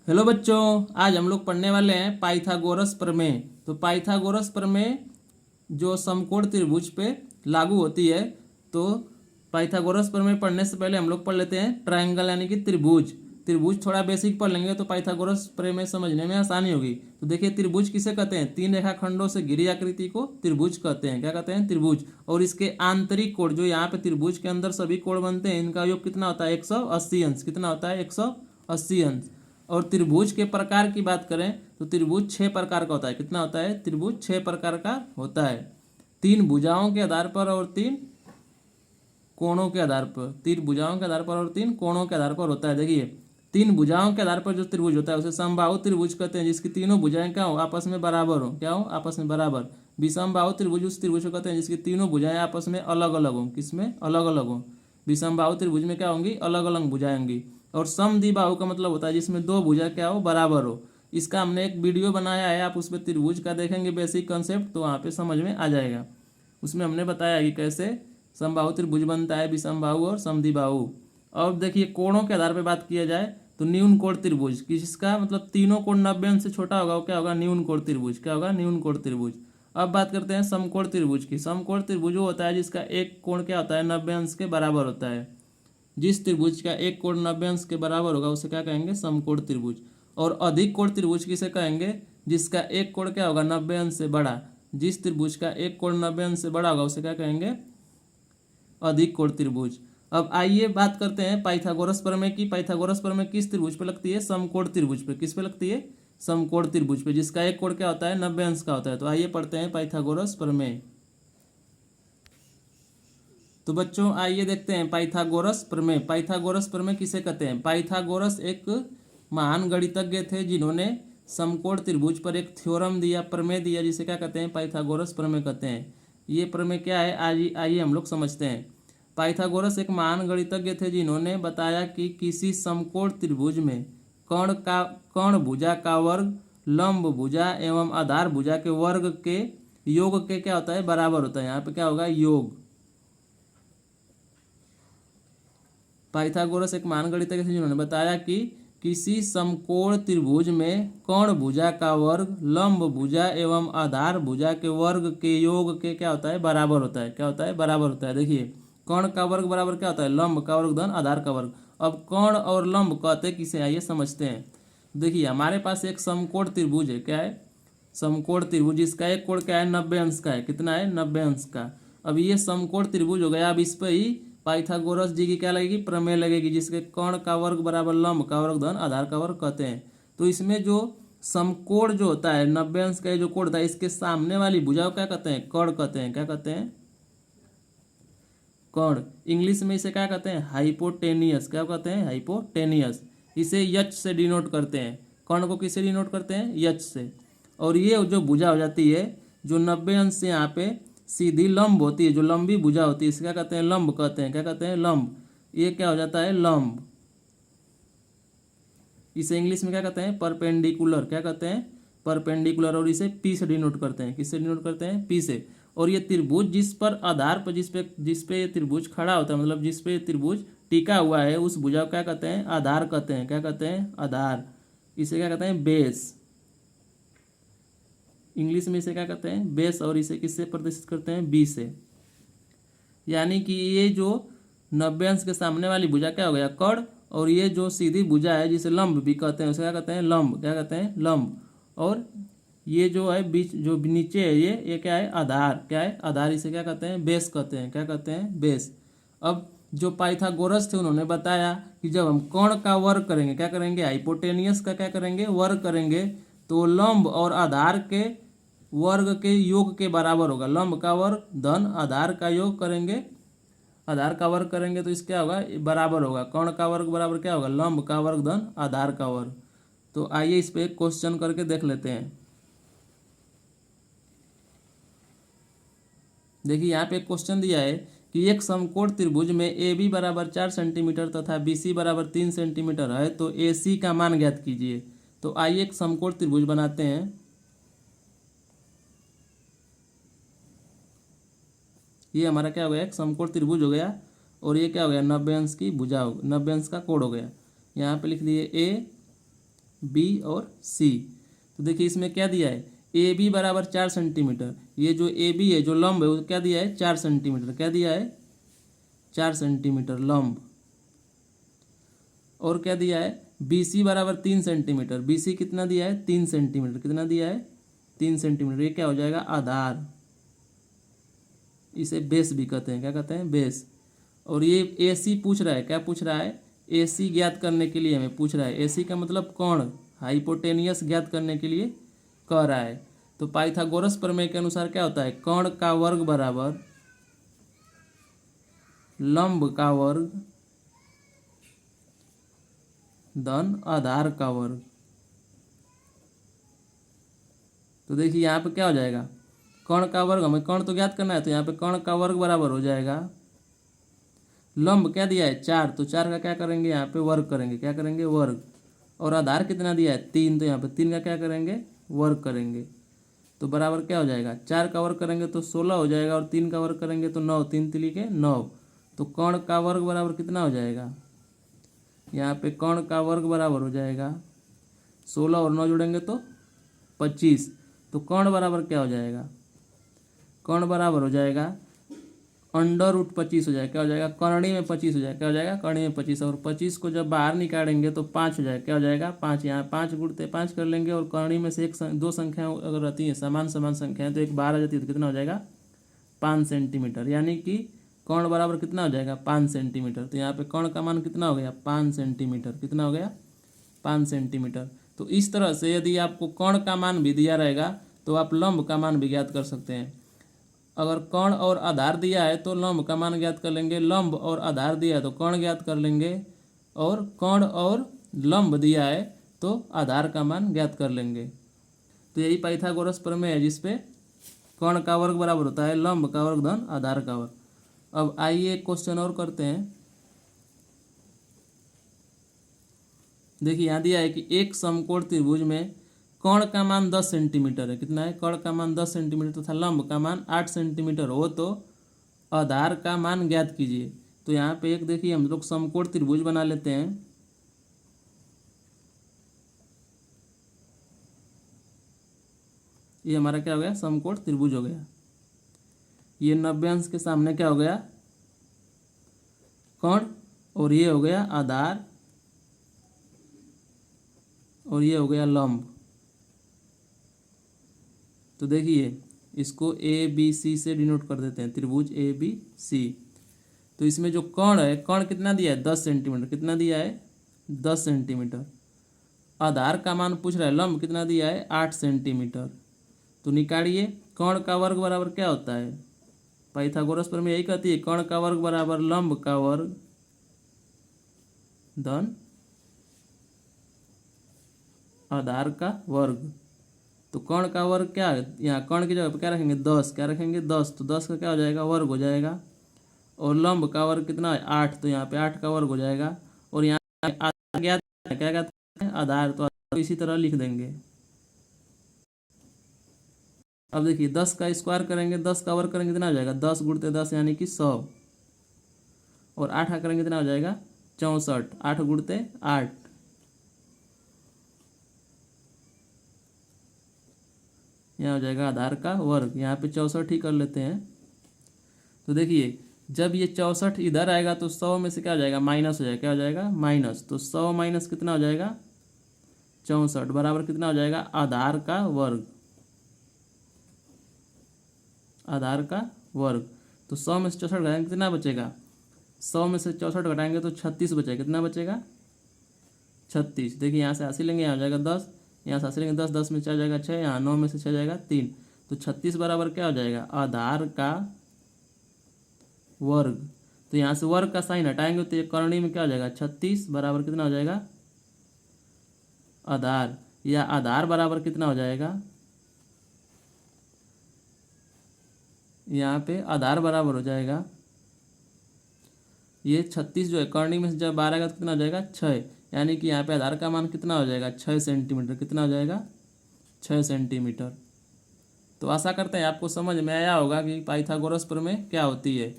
Hello बच्चों, आज हम लोग पढ़ने वाले हैं पाइथागोरस प्रमेय। तो पाइथागोरस प्रमेय जो समकोण त्रिभुज पे लागू होती है। तो पाइथागोरस प्रमेय पढ़ने से पहले हम लोग पढ़ लेते हैं ट्रायंगल यानी कि त्रिभुज। त्रिभुज थोड़ा बेसिक पढ़ लेंगे तो पाइथागोरस प्रमेय समझने में आसानी होगी। तो देखिए, त्रिभुज किसे कहते हैं? तीन रेखाखंडों से घिरी आकृति को त्रिभुज कहते हैं। क्या कहते हैं? त्रिभुज। और इसके आंतरिक कोण, जो यहाँ पे त्रिभुज के अंदर सभी कोण बनते हैं, इनका योग कितना होता है? 180 अंश। कितना होता है? 180 अंश। और त्रिभुज के प्रकार की बात करें तो त्रिभुज 6 प्रकार का होता है। कितना होता है? त्रिभुज 6 प्रकार का होता है। 3 भुजाओं के आधार पर और 3 कोणों के आधार पर। 3 भुजाओं के आधार पर और 3 कोणों के आधार पर होता है। देखिए, 3 भुजाओं के आधार पर जो त्रिभुज होता है उसे समबाहु त्रिभुज कहते हैं, जिसकी तीनों भुजाएं क्या हो? आपस में बराबर हो। क्या हो? आपस में बराबर। विषमबाहु त्रिभुज उस त्रिभुज को कहते हैं जिसकी तीनों भुजाएं आपस में अलग अलग हो। किसमें? अलग अलग हो। विषमबाहु त्रिभुज में क्या होंगी? अलग अलग भुजाएं होंगी। और समद्विबाहु का मतलब होता है जिसमें दो भुजा क्या हो? बराबर हो। इसका हमने एक वीडियो बनाया है, आप उस पर त्रिभुज का देखेंगे बेसिक कंसेप्ट, तो वहाँ पे समझ में आ जाएगा। उसमें हमने बताया कि कैसे समबाहु त्रिभुज बनता है, विषमबाहु और समद्विबाहु। और देखिए, कोणों के आधार पर बात किया जाए तो न्यून कोण त्रिभुज, किसका मतलब तीनों कोण 90 अंश से छोटा होगा, वो क्या होगा? न्यून कोण त्रिभुज। क्या होगा? न्यून कोण त्रिभुज। अब बात करते हैं समकोण त्रिभुज की। समकोण त्रिभुज वो होता है जिसका एक कोण क्या होता है? 90 अंश के बराबर होता है। जिस त्रिभुज का एक कोण 90 अंश के बराबर होगा उसे क्या कहेंगे? समकोण त्रिभुज। और अधिक कोण त्रिभुज किसे कहेंगे? जिसका एक कोण क्या होगा? 90 अंश से बड़ा। जिस त्रिभुज का एक कोण 90 अंश से बड़ा होगा उसे क्या कहेंगे? अधिक कोण त्रिभुज। अब आइए बात करते हैं पाइथागोरस प्रमेय की। पाइथागोरस प्रमेय किस त्रिभुज पे लगती है? समकोण त्रिभुज पे। किस पे लगती है? समकोण त्रिभुज पे, जिसका एक कोण क्या होता है? 90 अंश का होता है। तो आइए पढ़ते हैं पाइथागोरस प्रमेय। तो बच्चों आइए देखते हैं पाइथागोरस प्रमेय। पाइथागोरस प्रमेय किसे कहते हैं? पाइथागोरस एक महान गणितज्ञ थे जिन्होंने समकोण त्रिभुज पर एक थ्योरम दिया, प्रमेय दिया, जिसे क्या कहते हैं? पाइथागोरस प्रमेय कहते हैं। ये प्रमेय क्या है? आइए हम लोग समझते हैं। पाइथागोरस एक महान गणितज्ञ थे जिन्होंने बताया कि किसी समकोण त्रिभुज में कर्ण भुजा का वर्ग लंब भुजा एवं आधार भुजा के वर्ग के योग के क्या होता है? बराबर होता है। यहाँ पे क्या होगा? योग। पाइथागोरस एक महान गणितज्ञ थे जिन्होंने बताया कि किसी समकोण त्रिभुज में कर्ण भुजा का वर्ग लंब भुजा एवं आधार भुजा के वर्ग के योग के क्या होता है? बराबर होता है। क्या होता है? बराबर होता है। देखिए, कर्ण का वर्ग बराबर क्या होता है? लंब का वर्ग धन आधार का वर्ग। अब कर्ण और लंब कहते किसे? आइए समझते हैं। देखिए, हमारे पास एक समकोण त्रिभुज है। क्या है? समकोण त्रिभुज। इसका एक कोण क्या है? 90 अंश का है। कितना है? 90 अंश का। अब ये समकोण त्रिभुज हो गया। अब इस पर ही पाइथागोरस जी की क्या लगेगी? प्रमेय लगेगी, जिसके कर्ण का वर्ग बराबर लंब का वर्ग धन आधार का वर्ग कहते हैं। तो इसमें जो समकोण जो होता है 90 अंश का जो कोण होता है, इसके सामने वाली भुजा को क्या कहते हैं? कर्ण कहते हैं। क्या कहते हैं? कर्ण। इंग्लिश में इसे क्या कहते हैं? हाइपोटेनियस। क्या कहते हैं? हाइपोटेनियस। इसे यच से डिनोट करते हैं। कर्ण को किससे डिनोट करते हैं? यच से। और ये जो भुजा हो जाती है, जो 90 अंश से यहाँ पे सीधी लंब होती है, जो लंबी भुजा होती है, इसे क्या कहते हैं? लंब कहते हैं। क्या कहते हैं? लंब। ये क्या हो जाता है? लंब। इसे इंग्लिश में क्या कहते हैं? परपेंडिकुलर। क्या कहते हैं? परपेंडिकुलर। और इसे पी से डिनोट करते हैं। किससे डिनोट करते हैं? पी से। और ये त्रिभुज जिस पर आधार पर जिस पे ये त्रिभुज खड़ा होता है, मतलब जिस पे त्रिभुज टिका हुआ है, उस भुजा को क्या कहते हैं? आधार कहते हैं। क्या कहते हैं? आधार। इसे क्या कहते हैं? बेस। इंग्लिश में इसे क्या कहते हैं? बेस। और इसे किससे प्रदर्शित करते हैं? बी से। यानी कि ये जो 90 अंश के सामने वाली भुजा क्या हो गया? कर्ण। और ये जो सीधी भुजा है जिसे लंब भी कहते हैं, उसे क्या कहते हैं? लंब। क्या कहते हैं? लंब। और ये जो है बीच जो नीचे है, ये क्या है? आधार। क्या है? आधार। इसे क्या कहते हैं? बेस कहते हैं। क्या कहते हैं? बेस। अब जो पाइथागोरस थे उन्होंने बताया कि जब हम कर्ण का वर्ग करेंगे, क्या करेंगे? हाइपोटेनियस का क्या करेंगे? वर्ग करेंगे, तो लंब और आधार के वर्ग के योग के बराबर होगा। लंब का वर्ग धन आधार का योग करेंगे, आधार का वर्ग करेंगे तो इस क्या होगा? बराबर होगा। कर्ण का वर्ग बराबर क्या होगा? लंब का वर्ग धन आधार का वर्ग। तो आइए इस पे एक क्वेश्चन करके देख लेते हैं। देखिए, यहाँ पे एक क्वेश्चन दिया है कि एक समकोण त्रिभुज में ए बी बराबर 4 सेंटीमीटर तथा बी सी बराबर 3 सेंटीमीटर है, तो ए सी का मान ज्ञात कीजिए। तो आइए एक समकोण त्रिभुज बनाते हैं। ये हमारा क्या हो गया? एक समकोण त्रिभुज हो गया। और ये क्या हो गया? 90 अंश की भुजा हो, 90 अंश का कोण हो गया। यहाँ पे लिख दिए ए बी और सी। तो देखिए इसमें क्या दिया है, ए बी बराबर 4 सेंटीमीटर। ये जो ए बी है जो लंब है वो क्या दिया है, 4 सेंटीमीटर। क्या दिया है, 4 सेंटीमीटर लंब। और क्या दिया है, बी सी बराबर 3 सेंटीमीटर। बी सी कितना दिया है, 3 सेंटीमीटर। कितना दिया है, 3 सेंटीमीटर। ये क्या हो जाएगा, आधार। इसे बेस भी कहते हैं, क्या कहते हैं, बेस। और ये ए सी पूछ रहा है, क्या पूछ रहा है, ए सी ज्ञात करने के लिए हमें पूछ रहा है। ए सी का मतलब कोण, हाइपोटेनियस ज्ञात करने के लिए कह रहा है। तो पाइथागोरस प्रमेय के अनुसार क्या होता है, कोण का वर्ग बराबर लंब का वर्ग धन आधार का वर्ग। तो देखिए यहाँ पे क्या हो जाएगा, कोण का वर्ग, हमें कोण तो ज्ञात करना है, तो यहाँ पे कोण का वर्ग बराबर हो जाएगा, लंब क्या दिया है 4, तो 4 का क्या करेंगे यहाँ पे वर्ग करेंगे, क्या करेंगे, वर्ग। और आधार कितना दिया है 3, तो यहाँ पे 3 का क्या करेंगे, वर्ग करेंगे। तो बराबर क्या हो जाएगा, 4 का वर्ग करेंगे तो 16 हो जाएगा, और 3 का वर्ग करेंगे तो 9, 3 तिली के 9। तो कोण का वर्ग बराबर कितना हो जाएगा, यहाँ पे कोण का वर्ग बराबर हो जाएगा 16 और 9 जोड़ेंगे तो 25। तो कोण बराबर क्या हो जाएगा, कोण बराबर हो जाएगा √25 हो जाएगा। क्या हो जाएगा, करणी में 25 हो जाएगा। क्या हो जाएगा, करणी में 25। और 25 को जब बाहर निकालेंगे तो 5 हो जाएगा। क्या हो जाएगा, 5। यहाँ 5 गुणते 5 कर लेंगे, और करणी में से दो संख्या अगर रहती है समान संख्याएं तो एक बाहर आ जाती है, तो कितना हो जाएगा, 5 सेंटीमीटर। यानी कि कोण बराबर कितना हो जाएगा, 5 सेंटीमीटर। तो यहाँ पे कोण का मान कितना हो गया, 5 सेंटीमीटर। कितना हो गया, 5 सेंटीमीटर। तो इस तरह से यदि आपको कोण का मान भी दिया रहेगा तो आप लंब का मान भी ज्ञात कर सकते हैं। अगर कोण और आधार दिया है तो लंब का मान ज्ञात कर लेंगे, लंब और आधार दिया है तो कोण ज्ञात कर लेंगे, और कोण और लंब दिया है तो आधार का मान ज्ञात कर लेंगे। तो यही पाइथागोरस प्रमेय है, जिसपे कोण का वर्ग बराबर होता है लंब का वर्ग धन आधार का वर्ग। अब आइए एक क्वेश्चन और करते हैं। देखिए यहाँ दिया है कि एक समकोण त्रिभुज में कोण का मान 10 सेंटीमीटर है। कितना है, कोण का मान 10 सेंटीमीटर तथा लंब का मान 8 सेंटीमीटर हो तो आधार का मान ज्ञात कीजिए। तो यहाँ पे एक देखिए हम लोग समकोण त्रिभुज बना लेते हैं। ये हमारा क्या हो गया, समकोण त्रिभुज हो गया। ये 90 अंश के सामने क्या हो गया, कोण, और ये हो गया आधार, और ये हो गया लंब। तो देखिए इसको ए बी सी से डिनोट कर देते हैं, त्रिभुज ए बी सी। तो इसमें जो कोण है, कोण कितना दिया है, 10 सेंटीमीटर। कितना दिया है, 10 सेंटीमीटर। आधार का मान पूछ रहा है, लंब कितना दिया है, 8 सेंटीमीटर। तो निकालिए, कोण का वर्ग बराबर क्या होता है, पाइथागोरस प्रमेय यही कहती है, कोण का वर्ग बराबर लंब का वर्ग धन आधार का वर्ग। तो कोण का वर्ग क्या है, यहाँ कोण की जगह पर क्या रखेंगे, 10। क्या रखेंगे, 10। तो 10 का क्या हो जाएगा, वर्ग हो जाएगा। और लंब का वर्ग कितना है, 8। तो यहाँ पे 8 का वर्ग हो जाएगा। और यहाँ आधार ज्ञात है, क्या ज्ञात है, आधार। तो इसी तरह लिख देंगे। अब देखिए 10 का स्क्वायर करेंगे, 10 का वर्ग करेंगे, कितना हो जाएगा, 10 गुणते 10 यानी कि 100। और 8 का करेंगे कितना हो जाएगा, 64। 8 गुणते 8, यहाँ हो जाएगा आधार का वर्ग। यहाँ पे 64 ही कर लेते हैं। तो देखिए जब ये 64 इधर आएगा तो 100 में से क्या हो जाएगा, माइनस हो जाएगा। क्या हो जाएगा, माइनस। तो 100 माइनस कितना हो जाएगा, 64 बराबर कितना हो जाएगा, आधार का वर्ग। आधार का वर्ग। तो 100 में से 64 घटाएंगे कितना बचेगा, 100 में से 64 घटाएंगे तो 36 बचेगा। कितना बचेगा, 36। देखिए यहाँ से 80 लेंगे, यहाँ हो जाएगा 10। यहाँ से 80 लेंगे 10, 10 में 4 जाएगा 6, यहाँ 9 में से 6 जाएगा 3। तो 36 बराबर क्या हो जाएगा, आधार का वर्ग। तो यहाँ से वर्ग का साइन हटाएंगे तो ये करणी में क्या हो जाएगा, 36 बराबर कितना हो जाएगा, आधार। या आधार बराबर कितना हो जाएगा, यहाँ पे आधार बराबर हो जाएगा, ये 36 जो है करणी में से जब 12 का तो कितना हो जाएगा, 6। यानी कि यहाँ पे आधार का मान कितना हो जाएगा, 6 सेंटीमीटर। कितना हो जाएगा, 6 सेंटीमीटर। तो आशा करते हैं आपको समझ में आया होगा कि पाइथागोरस प्रमेय क्या होती है।